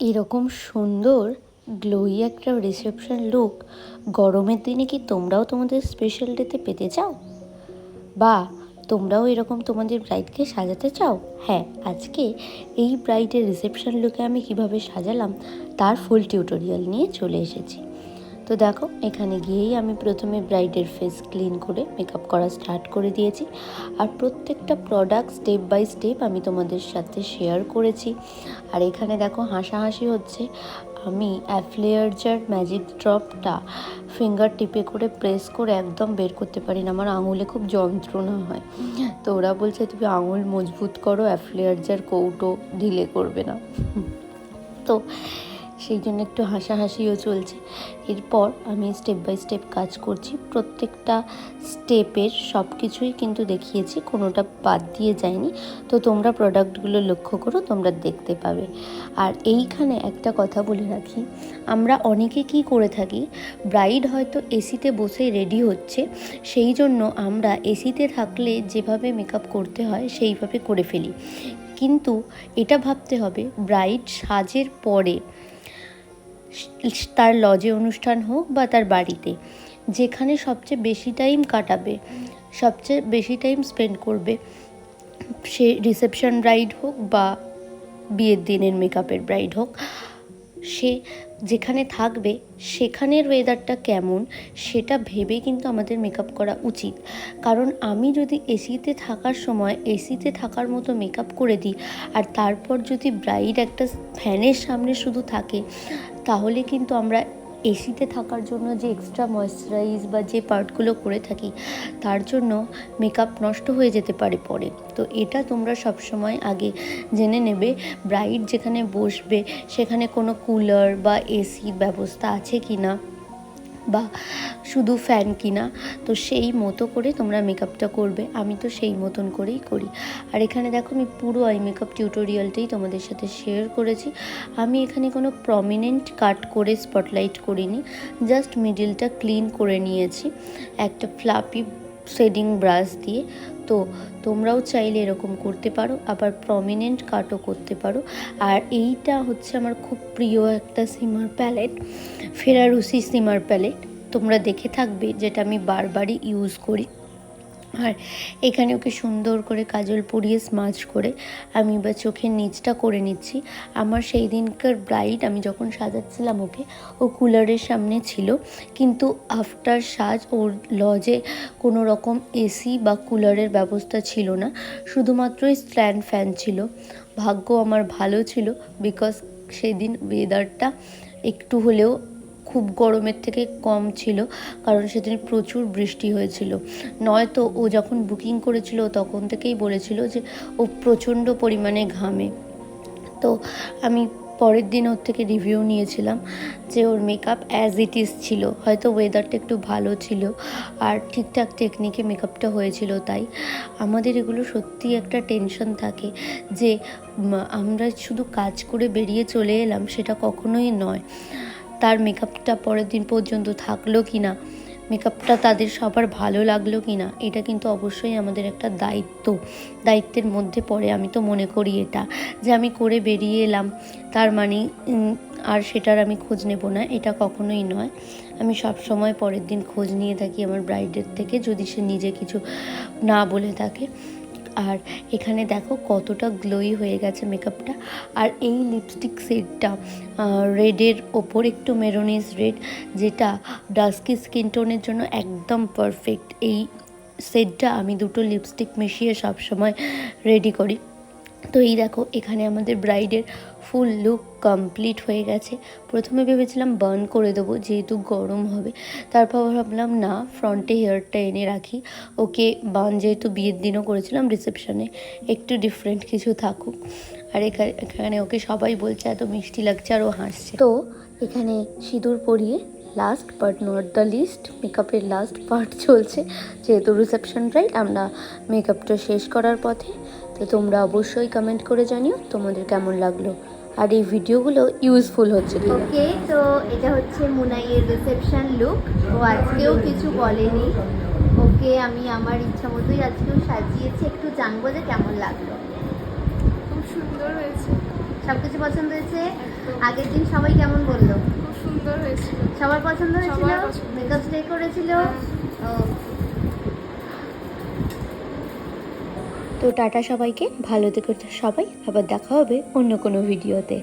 এরকম সুন্দর গ্লোই একটা রিসেপশন লুক গরমের দিনে কি তোমরাও তোমাদের স্পেশাল ডেতে পেতে চাও? বা তোমরাও এরকম তোমাদের ব্রাইডকে সাজাতে চাও? হ্যাঁ, আজকে এই ব্রাইডের রিসেপশন লুকে আমি কিভাবে সাজালাম তার ফুল টিউটোরিয়াল নিয়ে চলে এসেছি। তো দেখো, এখানে গিয়েই আমি প্রথমে ব্রাইডের ফেস ক্লিন করে মেকআপ করা স্টার্ট করে দিয়েছি। আর প্রত্যেকটা প্রোডাক্ট স্টেপ বাই স্টেপ আমি তোমাদের সাথে শেয়ার করেছি। আর এখানে দেখো হাসাহাসি হচ্ছে, আমি অ্যাফ্লেয়ারজার ম্যাজিক ড্রপটা ফিঙ্গার টিপে করে প্রেস করে একদম বের করতে পারি না, আমার আঙুলে খুব যন্ত্রণা হয়। তো ওরা বলছে তুমি আঙুল মজবুত করো, অ্যাফ্লেয়ারজার কৌটো ঢিলে করবে না। তো সেই জন্য একটু হাসাহাসিও চলছে। এরপর আমি স্টেপ বাই স্টেপ কাজ করছি, প্রত্যেকটা স্টেপের সব কিছুই কিন্তু দেখিয়েছি, কোনোটা বাদ দিয়ে যায়নি। তো তোমরা প্রোডাক্টগুলো লক্ষ্য করো, তোমরা দেখতে পাবে। আর এইখানে একটা কথা বলে রাখি, আমরা অনেকে কি করে থাকি, ব্রাইড হয়তো এসিতে বসে রেডি হচ্ছে, সেই জন্য আমরা এসিতে থাকলে যেভাবে মেকআপ করতে হয় সেইভাবে করে ফেলি। কিন্তু এটা ভাবতে হবে, ব্রাইড সাজের পরে তার লজে অনুষ্ঠান হোক বা তার বাড়িতে, যেখানে সবচেয়ে বেশি টাইম কাটাবে, সবচেয়ে বেশি টাইম স্পেন্ড করবে, সে রিসেপশন ব্রাইড হোক বা বিয়ের দিনের মেকআপের ব্রাইড হোক, সে যেখানে থাকবে সেখানের ওয়েদারটা কেমন সেটা ভেবে কিন্তু আমাদের মেকআপ করা উচিত। কারণ আমি যদি এসিতে থাকার সময় এসিতে থাকার মতো মেকআপ করে দিই, আর তারপর যদি ব্রাইড একটা ফ্যানের সামনে শুধু থাকে, তাহলে কিন্তু আমরা এসিতে থাকার জন্য যে এক্সট্রা ময়েশ্চারাইজ বা যে পার্টগুলো করে থাকি, তার জন্য মেকআপ নষ্ট হয়ে যেতে পারে পরে। তো এটা তোমরা সবসময় আগে জেনে নেবে, ব্রাইড যেখানে বসবে সেখানে কোনো কুলার বা এসির ব্যবস্থা আছে কি না, বা শুধু ফ্যান কিনা। তো সেই মতো করে তোমরা মেকআপটা করবে, আমি তো সেই মতন করেই করি। আর এখানে দেখো, আমি পুরো আই মেকআপ টিউটোরিয়ালটাই তোমাদের সাথে শেয়ার করেছি। আমি এখানে কোনো প্রমিনেন্ট কাট করে স্পটলাইট করিনি, জাস্ট মিডিলটা ক্লিন করে নিয়েছি একটা ফ্লাপি শেডিং ব্রাশ দিয়ে। তো তোমরাও চাইলে এরকম করতে পারো, আবার প্রমিনেন্ট কাটও করতে পারো। আর এইটা হচ্ছে আমার খুব প্রিয় একটা সিমার প্যালেট, ফেরারুসি সিমার প্যালেট, তোমরা দেখে থাকবে, যেটা আমি বারবারই ইউজ করি। আর এখানে ওকে সুন্দর করে কাজল পরিয়ে স্মাচ করে আমি বা চোখের নিচটা করে নিচ্ছি। আমার সেই দিনকার ব্রাইড, আমি যখন সাজাচ্ছিলাম ওকে, ও কুলারের সামনে ছিল, কিন্তু আফটার সাজ ওর লজে কোনো রকম এসি বা কুলারের ব্যবস্থা ছিল না, শুধুমাত্রই স্ট্যান্ড ফ্যান ছিল। ভাগ্য আমার ভালো ছিল, বিকজ সেদিন ওয়েদারটা একটু হলেও খুব গরমের থেকে কম ছিল, কারণ সেদিন প্রচুর বৃষ্টি হয়েছিল। নয়তো ও যখন বুকিং করেছিল তখন থেকেই বলেছিল যে ও প্রচণ্ড পরিমাণে ঘামে। তো আমি পরের দিন ওর থেকে রিভিউ নিয়েছিলাম যে ওর মেকআপ অ্যাজ ইট ইজ ছিল, হয়তো ওয়েদারটা একটু ভালো ছিল আর ঠিকঠাক টেকনিকে মেকআপটা হয়েছিল। তাই আমাদের এগুলো সত্যি একটা টেনশন থাকে যে আমরা শুধু কাজ করে বেরিয়ে চলে এলাম, সেটা কখনোই নয়। তার মেকআপটা পরের দিন পর্যন্ত থাকলো কি না, মেকআপটা তাদের সবার ভালো লাগলো কি না, এটা কিন্তু অবশ্যই আমাদের একটা দায়িত্বের মধ্যে পড়ে। আমি তো মনে করি এটা, যে আমি করে বেরিয়ে এলাম তার মানে আর সেটার আমি খোঁজ নেব না, এটা কখনোই নয়। আমি সব সময় পরের দিন খোঁজ নিয়ে থাকি আমার ব্রাইডের থেকে, যদি সে নিজে কিছু না বলে থাকে। আর এখানে দেখো কতটা গ্লোই হয়ে গেছে মেকআপটা। আর এই লিপস্টিক শেডটা রেডের ওপর একটু মেরোনিস রেড, যেটা ডাস্কি স্কিন টোনের জন্য একদম পারফেক্ট। এই শেডটা আমি দুটো লিপস্টিক মিশিয়ে সবসময় রেডি করি। তো এই দেখো, এখানে আমাদের ব্রাইডের ফুল লুক কমপ্লিট হয়ে গেছে। প্রথমে ভেবেছিলাম বার্ন করে দেবো, যেহেতু গরম হবে। তারপর ভাবলাম না, ফ্রন্টে হেয়ারটা এনে রাখি, ওকে বার্ন যেহেতু বিয়ের দিনও করেছিলাম রিসেপশনে, একটু ডিফারেন্ট কিছু থাকুক। আর এখানে ওকে সবাই বলছে এত মিষ্টি লাগছে, আর ও হাসছে। তো এখানে সিঁদুর পরিয়ে last but not the least, মেকআপের লাস্ট পার্ট চলছে, যেহেতু রিসেপশন ব্রাইড, আমরা মেকআপটা শেষ করার পথে। তো তোমরা অবশ্যই কমেন্ট করে জানিও তোমাদের কেমন লাগলো, আর এই ভিডিওগুলো ইউজফুল হচ্ছে কি। ওকে, তো এটা হচ্ছে মুনাইয়ের রিসেপশন লুক। ও আজকেও কিছু বলেনি, ওকে আমি আমার ইচ্ছা মতোই আজকেও সাজিয়েছি। একটু জানবো যে কেমন লাগলো। খুব সুন্দর হয়েছে, সব কিছু পছন্দ হয়েছে। আগের দিন সবাই কেমন বললো? খুব সুন্দর হয়েছিল। সবার পছন্দ হয়েছিল? সবার পছন্দ। মেকআপ স্টে করেছিল? ও, তো টাটা সবাইকে, ভালো থেকো সবাই, আবার দেখা হবে অন্য কোনো ভিডিওতে।